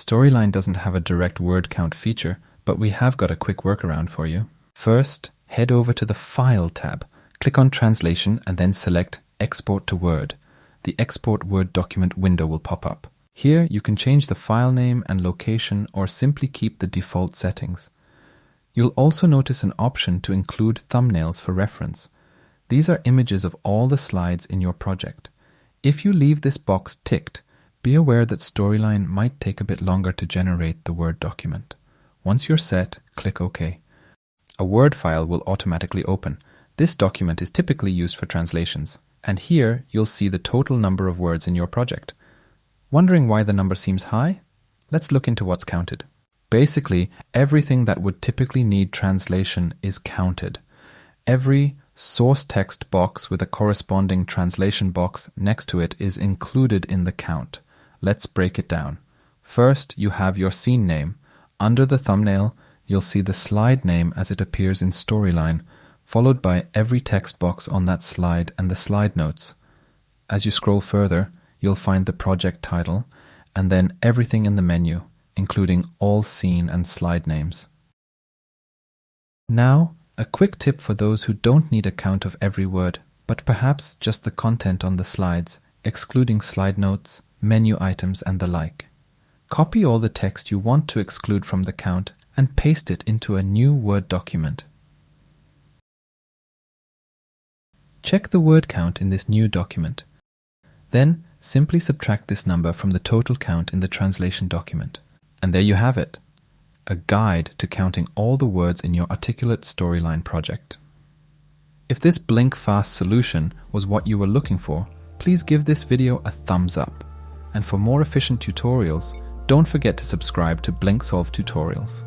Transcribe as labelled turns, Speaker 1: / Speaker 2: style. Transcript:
Speaker 1: Storyline doesn't have a direct word count feature, but we have got a quick workaround for you. First, head over to the File tab, click on Translation and then select Export to Word. The Export Word document window will pop up. Here you can change the file name and location or simply keep the default settings. You'll also notice an option to include thumbnails for reference. These are images of all the slides in your project. If you leave this box ticked, be aware that Storyline might take a bit longer to generate the Word document. Once you're set, click OK. A Word file will automatically open. This document is typically used for translations, and here you'll see the total number of words in your project. Wondering why the number seems high? Let's look into what's counted. Basically, everything that would typically need translation is counted. Every source text box with a corresponding translation box next to it is included in the count. Let's break it down. First, you have your scene name. Under the thumbnail, you'll see the slide name as it appears in Storyline, followed by every text box on that slide and the slide notes. As you scroll further, you'll find the project title, and then everything in the menu, including all scene and slide names. Now, a quick tip for those who don't need a count of every word, but perhaps just the content on the slides, excluding slide notes, menu items and the like. Copy all the text you want to exclude from the count and paste it into a new Word document. Check the word count in this new document. Then, simply subtract this number from the total count in the translation document. And there you have it, a guide to counting all the words in your articulate Storyline project. If this blink fast solution was what you were looking for, please give this video a thumbs up. And for more efficient tutorials, don't forget to subscribe to BlinkSolve Tutorials.